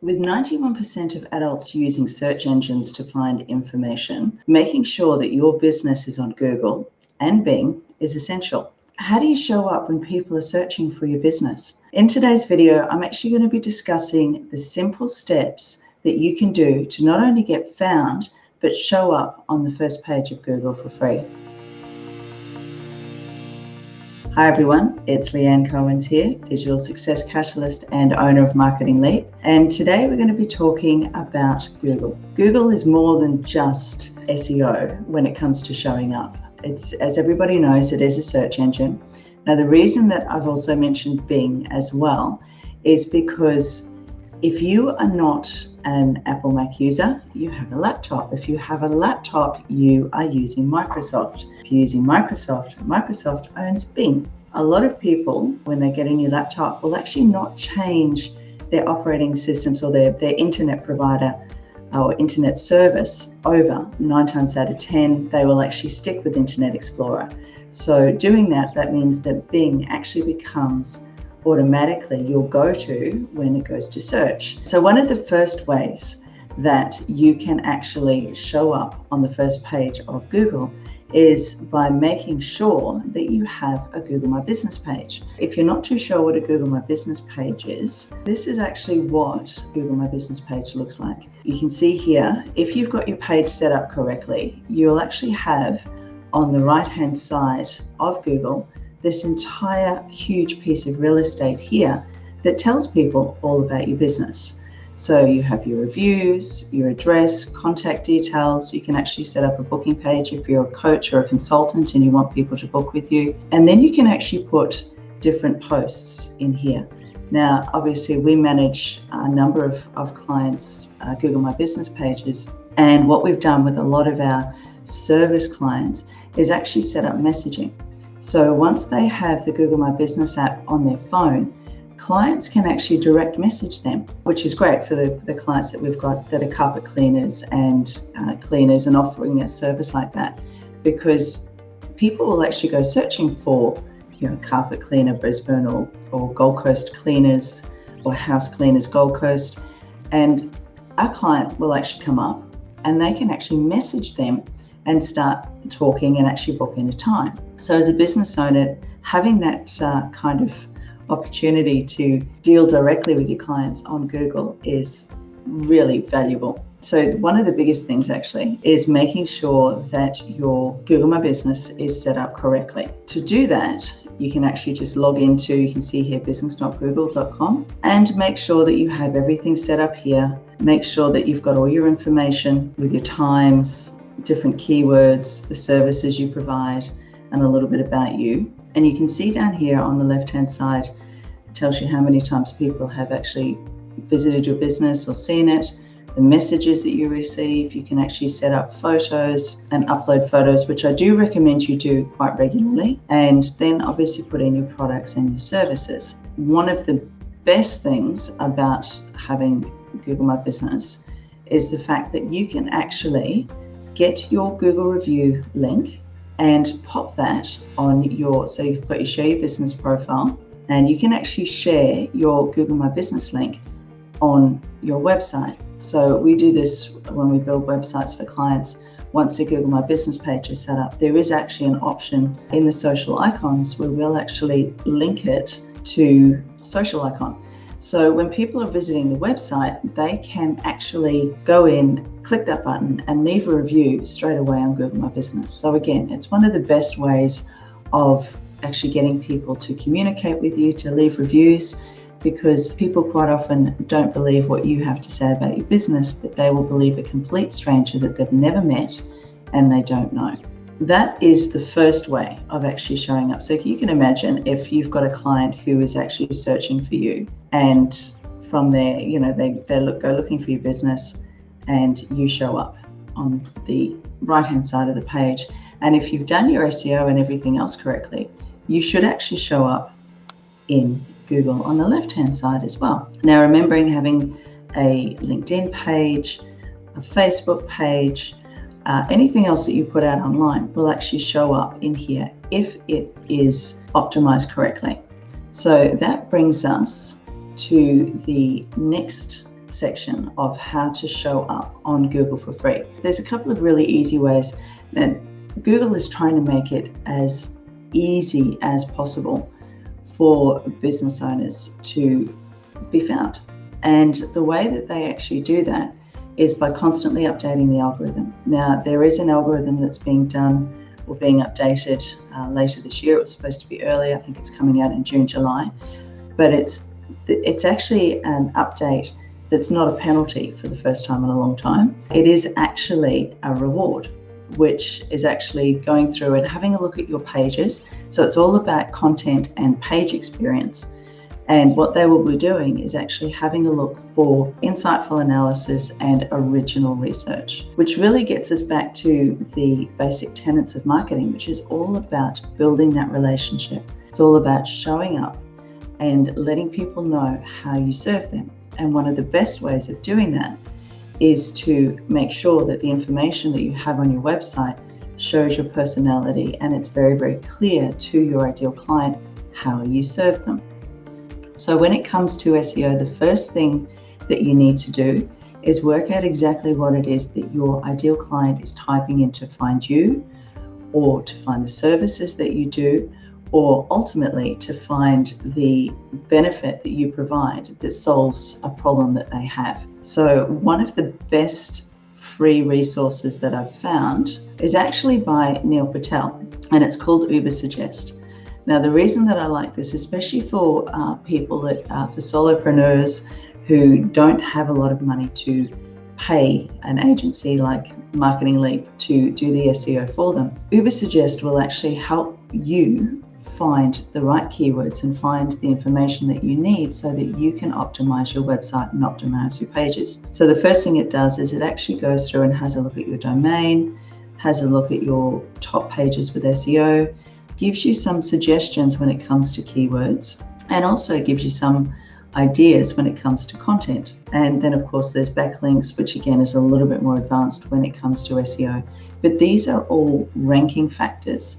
With 91% of adults using search engines to find information, making sure that your business is on Google and Bing is essential. How do you show up when people are searching for your business? In today's video, I'm actually going to be discussing the simple steps that you can do to not only get found, but show up on the first page of Google for free. Hi everyone, it's Leanne Cohen's here, Digital Success Catalyst and owner of Marketing Leap. And today we're going to be talking about Google. Google is more than just SEO when it comes to showing up. It's, as everybody knows, it is a search engine. Now the reason that I've also mentioned Bing as well is because if you are not an Apple Mac user, you have a laptop. If you have a laptop, you are using Microsoft. If you're using Microsoft, Microsoft owns Bing. A lot of people, when they get a new laptop, will actually not change their operating systems or their internet provider or internet service over. 9 times out of 10, they will actually stick with Internet Explorer. So doing that means that Bing actually becomes automatically your go-to when it goes to search. So one of the first ways that you can actually show up on the first page of Google is by making sure that you have a Google My Business page. If you're not too sure what a Google My Business page is, this is actually what Google My Business page looks like. You can see here, if you've got your page set up correctly, you'll actually have on the right-hand side of Google this entire huge piece of real estate here that tells people all about your business. So you have your reviews, your address, contact details. You can actually set up a booking page if you're a coach or a consultant and you want people to book with you. And then you can actually put different posts in here. Now, obviously we manage a number of clients' Google My Business pages. And what we've done with a lot of our service clients is actually set up messaging. So once they have the Google My Business app on their phone, clients can actually direct message them, which is great for the clients that we've got that are carpet cleaners and offering a service like that, because people will actually go searching for, carpet cleaner Brisbane or Gold Coast cleaners or house cleaners Gold Coast, and our client will actually come up and they can actually message them and start talking and actually book in a time. So as a business owner, having that kind of opportunity to deal directly with your clients on Google is really valuable. So one of the biggest things actually is making sure that your Google My Business is set up correctly. To do that, you can actually just log into, you can see here, business.google.com, and make sure that you have everything set up here. Make sure that you've got all your information with your times, different keywords, the services you provide, and a little bit about you. And you can see down here on the left-hand side, it tells you how many times people have actually visited your business or seen it, the messages that you receive. You can actually set up photos and upload photos, which I do recommend you do quite regularly, and then obviously put in your products and your services. One of the best things about having Google My Business is the fact that you can actually get your Google review link and pop that on so you've got your Share Your Business profile, and you can actually share your Google My Business link on your website. So we do this when we build websites for clients. Once the Google My Business page is set up, there is actually an option in the social icons where we'll actually link it to a social icon. So when people are visiting the website, they can actually go in, click that button and leave a review straight away on Google My Business. So again, it's one of the best ways of actually getting people to communicate with you, to leave reviews, because people quite often don't believe what you have to say about your business, but they will believe a complete stranger that they've never met and they don't know. That is the first way of actually showing up. So you can imagine if you've got a client who is actually searching for you, and from there, they go looking for your business, and you show up on the right-hand side of the page. And if you've done your SEO and everything else correctly, you should actually show up in Google on the left-hand side as well. Now, remembering having a LinkedIn page, a Facebook page, anything else that you put out online will actually show up in here if it is optimized correctly. So that brings us to the next section of how to show up on Google for free. There's a couple of really easy ways, and Google is trying to make it as easy as possible for business owners to be found. And the way that they actually do that is by constantly updating the algorithm. Now, there is an algorithm that's being done or being updated later this year. It was supposed to be early. I think it's coming out in June, July. But it's actually an update that's not a penalty for the first time in a long time. It is actually a reward, which is actually going through and having a look at your pages. So it's all about content and page experience. And what they will be doing is actually having a look for insightful analysis and original research, which really gets us back to the basic tenets of marketing, which is all about building that relationship. It's all about showing up and letting people know how you serve them. And one of the best ways of doing that is to make sure that the information that you have on your website shows your personality and it's very, very clear to your ideal client how you serve them. So when it comes to SEO, the first thing that you need to do is work out exactly what it is that your ideal client is typing in to find you, or to find the services that you do, or ultimately to find the benefit that you provide that solves a problem that they have. So one of the best free resources that I've found is actually by Neil Patel, and it's called Ubersuggest. Now, the reason that I like this, especially for people that for solopreneurs who don't have a lot of money to pay an agency like Marketing Leap to do the SEO for them, Ubersuggest will actually help you find the right keywords and find the information that you need so that you can optimize your website and optimize your pages. So the first thing it does is it actually goes through and has a look at your domain, has a look at your top pages with SEO, gives you some suggestions when it comes to keywords, and also gives you some ideas when it comes to content. And then of course there's backlinks, which again is a little bit more advanced when it comes to SEO. But these are all ranking factors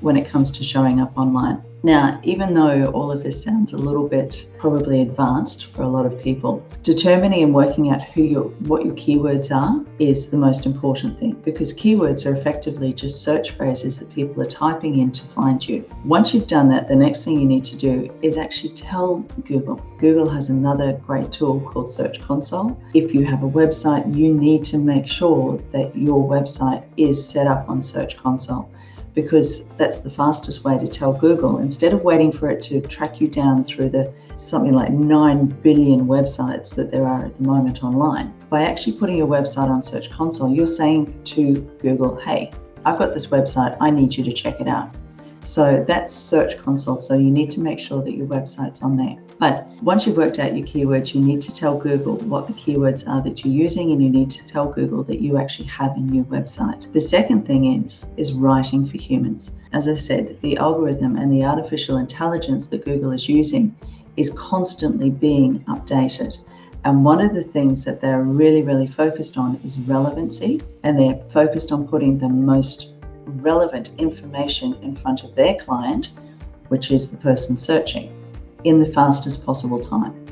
when it comes to showing up online. Now, even though all of this sounds a little bit probably advanced for a lot of people, determining and working out what your keywords are is the most important thing, because keywords are effectively just search phrases that people are typing in to find you. Once you've done that, the next thing you need to do is actually tell Google. Google has another great tool called Search Console. If you have a website, you need to make sure that your website is set up on Search Console, because that's the fastest way to tell Google, instead of waiting for it to track you down through the something like 9 billion websites that there are at the moment online. By actually putting your website on Search Console, you're saying to Google, hey, I've got this website, I need you to check it out. So that's Search Console. So you need to make sure that your website's on there. But once you've worked out your keywords, you need to tell Google what the keywords are that you're using, and you need to tell Google that you actually have in your website. The second thing is writing for humans. As I said, the algorithm and the artificial intelligence that Google is using is constantly being updated. And one of the things that they're really, really focused on is relevancy, and they're focused on putting the most relevant information in front of their client, which is the person searching, in the fastest possible time.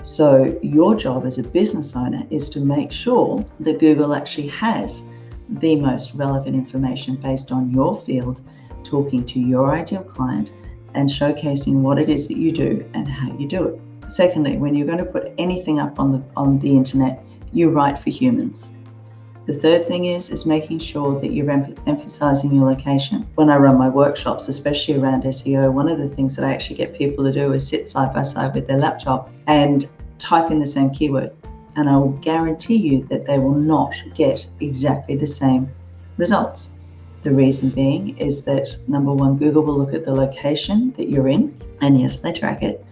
So your job as a business owner is to make sure that Google actually has the most relevant information based on your field, talking to your ideal client and showcasing what it is that you do and how you do it. Secondly, when you're going to put anything up on the internet, you write for humans. The third thing is making sure that you're emphasizing your location. When I run my workshops, especially around SEO, one of the things that I actually get people to do is sit side by side with their laptop and type in the same keyword. And I will guarantee you that they will not get exactly the same results. The reason being is that, number one, Google will look at the location that you're in, and yes, they track it.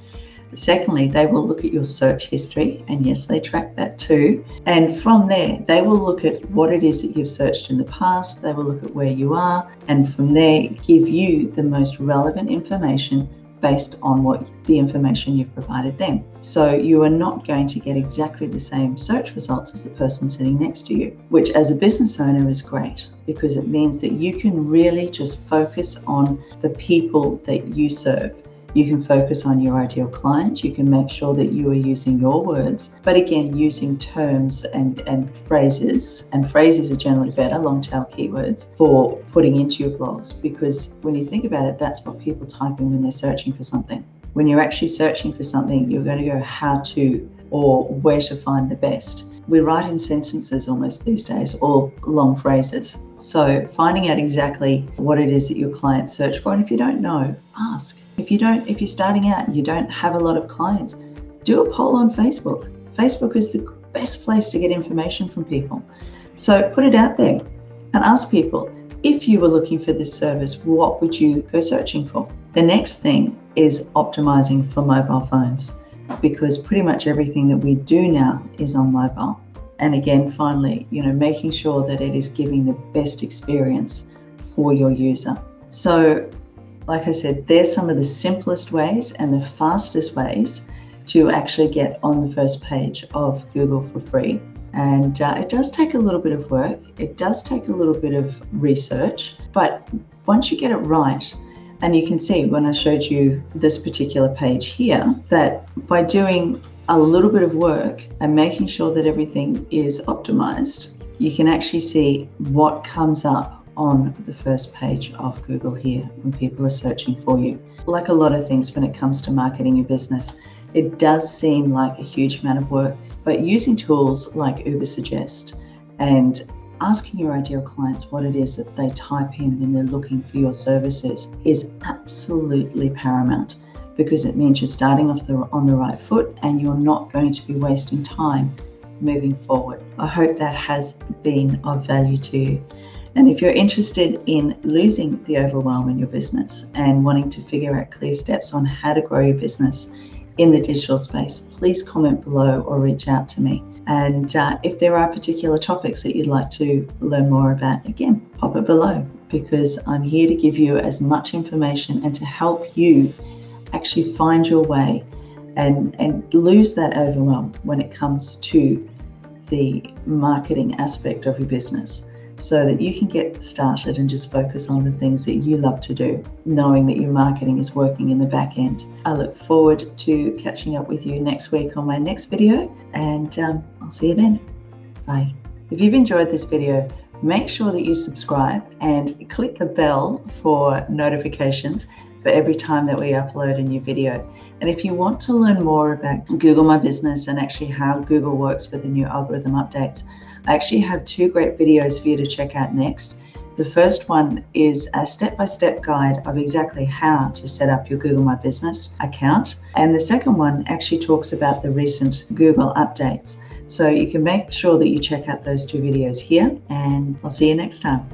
Secondly, they will look at your search history, and yes, they track that too. And from there, they will look at what it is that you've searched in the past. They will look at where you are, and from there, give you the most relevant information based on what the information you've provided them. So you are not going to get exactly the same search results as the person sitting next to you, which as a business owner is great, because it means that you can really just focus on the people that you serve. You can focus on your ideal client. You can make sure that you are using your words, but again, using terms and phrases. And phrases are generally better, long tail keywords, for putting into your blogs, because when you think about it, that's what people type in when they're searching for something. When you're actually searching for something, you're going to go how to or where to find the best. We write in sentences almost these days, or long phrases. So finding out exactly what it is that your clients search for, and if you don't know, ask. If you're starting out and you don't have a lot of clients, do a poll on Facebook. Facebook is the best place to get information from people. So put it out there and ask people, if you were looking for this service, what would you go searching for? The next thing is optimizing for mobile phones, because pretty much everything that we do now is on mobile. And again, finally, making sure that it is giving the best experience for your user. So, like I said, there's some of the simplest ways and the fastest ways to actually get on the first page of Google for free. And it does take a little bit of work. It does take a little bit of research, but once you get it right, and you can see when I showed you this particular page here, that by doing a little bit of work and making sure that everything is optimized, you can actually see what comes up on the first page of Google here when people are searching for you. Like a lot of things when it comes to marketing your business, it does seem like a huge amount of work, but using tools like Ubersuggest and asking your ideal clients what it is that they type in when they're looking for your services is absolutely paramount, because it means you're starting off on the right foot and you're not going to be wasting time moving forward. I hope that has been of value to you. And if you're interested in losing the overwhelm in your business and wanting to figure out clear steps on how to grow your business in the digital space, please comment below or reach out to me. And if there are particular topics that you'd like to learn more about, again, pop it below, because I'm here to give you as much information and to help you actually find your way and lose that overwhelm when it comes to the marketing aspect of your business, so that you can get started and just focus on the things that you love to do, knowing that your marketing is working in the back end. I look forward to catching up with you next week on my next video, and I'll see you then. Bye. If you've enjoyed this video, make sure that you subscribe and click the bell for notifications for every time that we upload a new video. And if you want to learn more about Google My Business and actually how Google works with the new algorithm updates, I actually have 2 great videos for you to check out next. The first one is a step-by-step guide of exactly how to set up your Google My Business account. And the second one actually talks about the recent Google updates. So you can make sure that you check out those 2 videos here, and I'll see you next time.